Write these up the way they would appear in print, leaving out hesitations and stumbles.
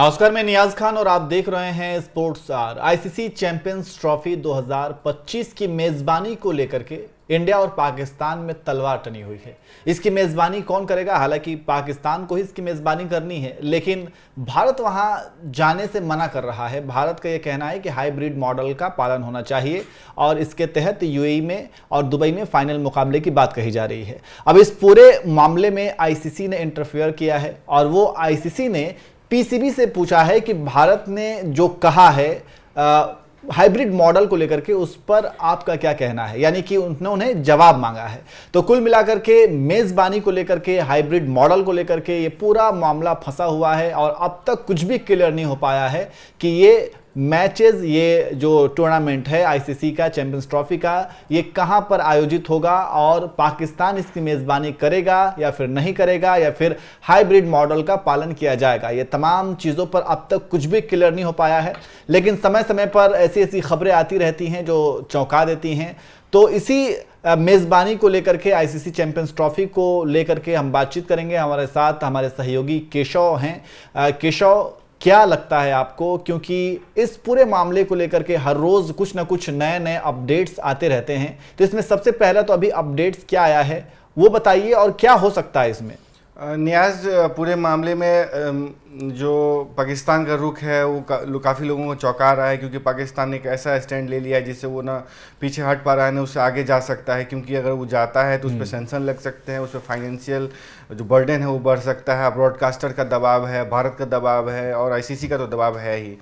नमस्कार, मैं नियाज खान और आप देख रहे हैं sports R. ICC champions trophy 2025 की मेजबानी को लेकर के इंडिया और पाकिस्तान में तलवार टनी हुई है। इसकी मेजबानी कौन करेगा? हालांकि पाकिस्तान को ही इसकी मेजबानी करनी है, लेकिन भारत वहां जाने से मना कर रहा है। भारत का यह कहना है कि हाइब्रिड मॉडल का पालन होना चाहिए और इसके तहत यूएई में और दुबई में फाइनल मुकाबले की बात कही जा रही है। अब इस पूरे मामले में आईसीसी ने इंटरफेयर किया है और वो आईसीसी ने पीसीबी से पूछा है कि भारत ने जो कहा है हाइब्रिड मॉडल को लेकर के, उस पर आपका क्या कहना है, यानी कि उन्होंने जवाब मांगा है। तो कुल मिलाकर के मेजबानी को लेकर के, हाइब्रिड मॉडल को लेकर के ये पूरा मामला फंसा हुआ है और अब तक कुछ भी क्लियर नहीं हो पाया है कि ये मैचेस, ये जो टूर्नामेंट है आईसीसी का चैंपियंस ट्रॉफी का, ये कहां पर आयोजित होगा और पाकिस्तान इसकी मेजबानी करेगा या फिर नहीं करेगा, या फिर हाइब्रिड मॉडल का पालन किया जाएगा। ये तमाम चीज़ों पर अब तक कुछ भी क्लियर नहीं हो पाया है, लेकिन समय समय पर ऐसी ऐसी खबरें आती रहती हैं जो चौंका देती हैं। तो इसी मेज़बानी को लेकर के, आईसीसी चैंपियंस ट्रॉफी को लेकर के हम बातचीत करेंगे। हमारे साथ हमारे सहयोगी केशव हैं। केशव, क्या लगता है आपको, क्योंकि इस पूरे मामले को लेकर के हर रोज कुछ ना कुछ नए नए अपडेट्स आते रहते हैं, तो इसमें सबसे पहला तो अभी अपडेट्स क्या आया है वो बताइए और क्या हो सकता है इसमें? नियाज, पूरे मामले में जो पाकिस्तान का रुख है वो काफ़ी लोगों को चौंका रहा है, क्योंकि पाकिस्तान ने एक ऐसा स्टैंड ले लिया है जिससे वो ना पीछे हट पा रहा है ना उससे आगे जा सकता है। क्योंकि अगर वो जाता है तो उस पर सेंक्शन लग सकते हैं, उस पर फाइनेंशियल जो बर्डन है वो बढ़ सकता है। ब्रॉडकास्टर का दबाव है, भारत का दबाव है और आईसीसी का तो दबाव है ही।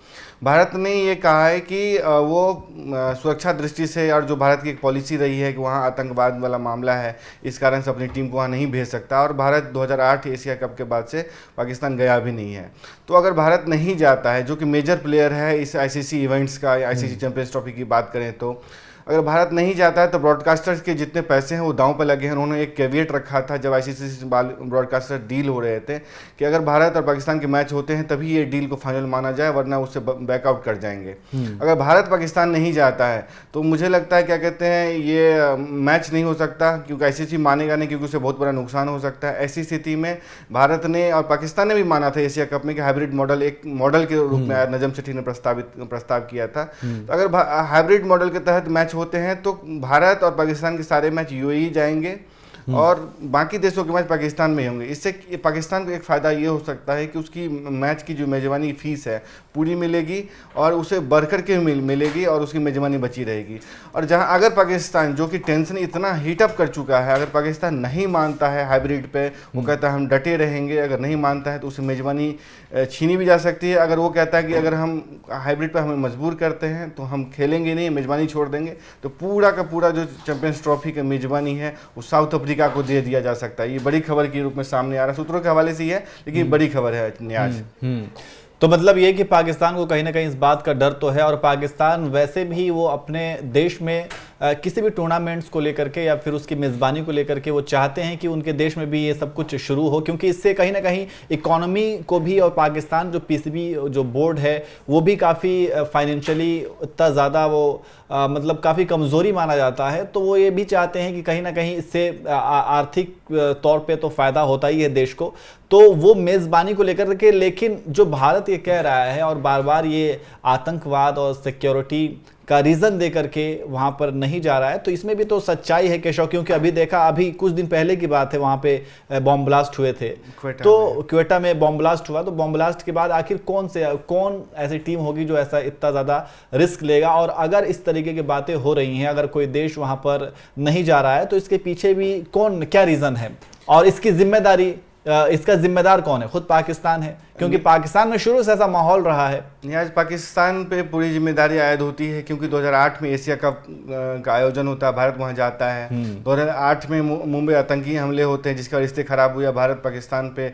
भारत ने ये कहा है कि वो सुरक्षा दृष्टि से, और जो भारत की एक पॉलिसी रही है कि वहाँ आतंकवाद वाला मामला है, इस कारण से अपनी टीम को वहाँ नहीं भेज सकता। और भारत 2008 एशिया कप के बाद से पाकिस्तान गया भी नहीं है। तो अगर भारत नहीं जाता है, जो कि मेजर प्लेयर है इस आईसीसी इवेंट्स का, आईसीसी चैंपियंस ट्रॉफी की बात करें तो अगर भारत नहीं जाता है तो ब्रॉडकास्टर्स के जितने पैसे हैं वो दांव पर लगे हैं। उन्होंने एक कैविएट रखा था जब आईसीसी से ब्रॉडकास्टर डील हो रहे थे कि अगर भारत और पाकिस्तान के मैच होते हैं तभी ये डील को फाइनल माना जाए, वरना उससे बैकआउट कर जाएंगे। अगर भारत पाकिस्तान नहीं जाता है तो मुझे लगता है, क्या कहते हैं, ये मैच नहीं हो सकता, क्योंकि आईसीसी मानेगा नहीं, क्योंकि उससे बहुत बड़ा नुकसान हो सकता है। ऐसी स्थिति में भारत ने और पाकिस्तान ने भी माना था एशिया कप में कि हाइब्रिड मॉडल एक मॉडल के रूप में नजम सेठी ने प्रस्ताव किया था। तो अगर हाइब्रिड मॉडल के तहत मैच होते हैं तो भारत और पाकिस्तान के सारे मैच यूएई जाएंगे और बाकी देशों के मैच पाकिस्तान में होंगे। इससे पाकिस्तान को एक फ़ायदा ये हो सकता है कि उसकी मैच की जो मेजबानी फीस है पूरी मिलेगी और उसे बढ़कर के मिलेगी और उसकी मेजबानी बची रहेगी। और जहां अगर पाकिस्तान, जो कि टेंशन इतना हीटअप कर चुका है, अगर पाकिस्तान नहीं मानता है हाइब्रिड पे, वो कहता है हम डटे रहेंगे, अगर नहीं मानता है तो उसे मेजबानी छीनी भी जा सकती है। अगर वो कहता है कि अगर हम हाइब्रिड पे हमें मजबूर करते हैं तो हम खेलेंगे नहीं, मेजबानी छोड़ देंगे, तो पूरा का पूरा जो चैंपियंस ट्रॉफी का मेजबानी है वो साउथ अफ्रीका को दे दिया जा सकता है। ये बड़ी खबर के रूप में सामने आ रहा है, सूत्रों के हवाले से ही है, लेकिन बड़ी खबर है न्याज। तो मतलब ये कि पाकिस्तान को कहीं ना कहीं इस बात का डर तो है, और पाकिस्तान वैसे भी वो अपने देश में किसी भी टूर्नामेंट्स को लेकर के या फिर उसकी मेज़बानी को लेकर के वो चाहते हैं कि उनके देश में भी ये सब कुछ शुरू हो, क्योंकि इससे कहीं ना कहीं इकोनॉमी को भी, और पाकिस्तान जो पीसीबी जो बोर्ड है वो भी काफ़ी फाइनेंशियली इतना ज़्यादा वो मतलब काफ़ी कमज़ोरी माना जाता है। तो वो ये भी चाहते हैं कि कहीं ना कहीं इससे आर्थिक तौर पे तो फ़ायदा होता ही है देश को, तो वो मेज़बानी को लेकर के। लेकिन जो भारत ये कह रहा है और बार बार ये आतंकवाद और सिक्योरिटी का रीज़न दे करके वहाँ पर नहीं जा रहा है, तो इसमें भी तो सच्चाई है केशव, क्योंकि अभी देखा, अभी कुछ दिन पहले की बात है, वहाँ पे बॉम्ब ब्लास्ट हुए थे, तो क्वेटा में बॉम्ब ब्लास्ट हुआ। तो बॉम्ब ब्लास्ट के बाद आखिर कौन ऐसी टीम होगी जो ऐसा इतना ज़्यादा रिस्क लेगा? और अगर इस तरीके की बातें हो रही हैं, अगर कोई देश वहाँ पर नहीं जा रहा है, तो इसके पीछे भी क्या रीज़न है और इसकी जिम्मेदारी, इसका जिम्मेदार कौन है? खुद पाकिस्तान है, क्योंकि पाकिस्तान में शुरू से ऐसा माहौल रहा है। आज पाकिस्तान पे पूरी जिम्मेदारी आयद होती है, क्योंकि 2008 में एशिया कप का आयोजन होता है, भारत वहाँ जाता है। 2008 में मुंबई आतंकी हमले होते हैं जिसका रिश्ते खराब हुआ, भारत पाकिस्तान पे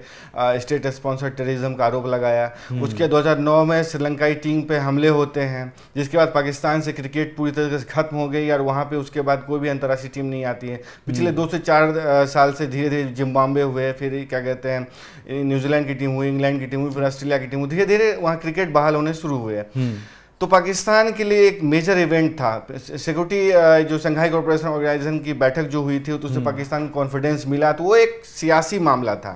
स्टेट स्पॉन्सर्ड टेररिज्म का आरोप लगाया। उसके 2009 में श्रीलंकाई टीम पे हमले होते हैं, जिसके बाद पाकिस्तान से क्रिकेट पूरी तरीके से खत्म हो गई और वहाँ पे उसके बाद कोई भी अंतर्राष्ट्रीय टीम नहीं आती है। पिछले 2 से 4 साल से धीरे धीरे जिम्बाब्वे हुए, फिर क्या कहते हैं न्यूजीलैंड की टीम हुई, इंग्लैंड की टीम हुई, फिर ऑस्ट्रेलिया की टीम हुई, धीरे धीरे वहाँ क्रिकेट बहाल होने शुरू हुए। तो पाकिस्तान के लिए एक मेजर इवेंट था। सिक्योरिटी जो शंघाई कोऑपरेशन ऑर्गेनाइजेशन की बैठक जो हुई थी तो उससे पाकिस्तान को कॉन्फिडेंस मिला, तो वो एक सियासी मामला था।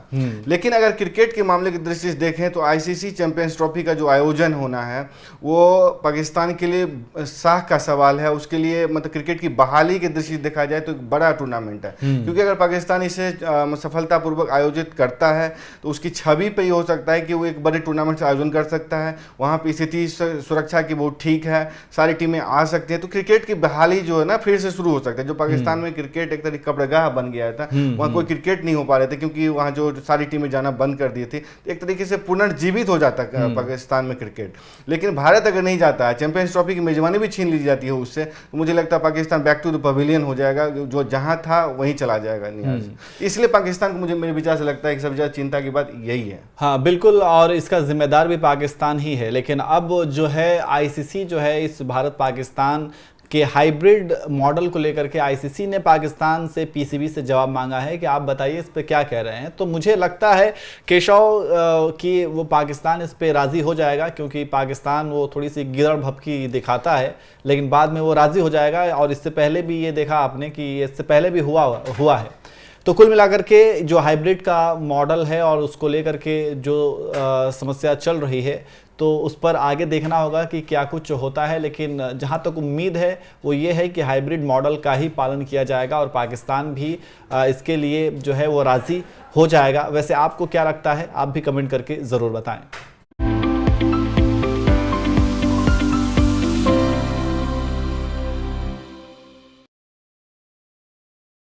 लेकिन अगर क्रिकेट के मामले की दृष्टि से देखें तो आईसीसी चैंपियंस ट्रॉफी का जो आयोजन होना है वो पाकिस्तान के लिए साख का सवाल है। उसके लिए मतलब क्रिकेट की बहाली की दृष्टि से देखा जाए तो एक बड़ा टूर्नामेंट है, क्योंकि अगर पाकिस्तान इसे सफलतापूर्वक आयोजित करता है तो उसकी छवि पे ही हो सकता है कि वो एक बड़े टूर्नामेंट का आयोजन कर सकता है। वहाँ पर स्थिति सुरक्षा कि वो ठीक है, सारी टीमें आ सकती हैं, तो क्रिकेट की बहाली जो है ना फिर से शुरू हो सकता है। जो पाकिस्तान में क्रिकेट एक तरह कब्रगाह बन गया था, वहाँ कोई क्रिकेट नहीं हो पा रहे थे क्योंकि वहाँ जो सारी टीमें जाना बंद कर दी थी, तो एक तरीके से पुनर्जीवित हो जाता है पाकिस्तान में क्रिकेट। लेकिन भारत अगर नहीं जाता है, चैंपियंस ट्रॉफी की मेजबानी भी छीन ली जाती है उससे, तो मुझे लगता है Pakistan back to the pavilion हो जाएगा, जो जहाँ था वहीं चला जाएगा नियाज। इसलिए पाकिस्तान को मुझे मेरे विचार से लगता है कि सबसे ज्यादा चिंता की बात यही है। हाँ बिल्कुल, और इसका जिम्मेदार भी पाकिस्तान ही है। लेकिन अब जो है आईसीसी जो है इस भारत पाकिस्तान के हाइब्रिड मॉडल को लेकर के आईसीसी ने पाकिस्तान से पीसीबी से जवाब मांगा है कि आप बताइए इस पे क्या कह रहे हैं। तो मुझे लगता है केशव कि वो पाकिस्तान इस पे राज़ी हो जाएगा, क्योंकि पाकिस्तान वो थोड़ी सी गिरड़ भपकी दिखाता है, लेकिन बाद में वो राज़ी हो जाएगा। और इससे पहले भी ये देखा आपने कि इससे पहले भी हुआ है। तो कुल मिलाकर के जो हाइब्रिड का मॉडल है और उसको लेकर के जो समस्या चल रही है, तो उस पर आगे देखना होगा कि क्या कुछ होता है। लेकिन जहाँ तक उम्मीद है वो ये है कि हाइब्रिड मॉडल का ही पालन किया जाएगा और पाकिस्तान भी इसके लिए जो है वो राज़ी हो जाएगा। वैसे आपको क्या लगता है, आप भी कमेंट करके ज़रूर बताएं।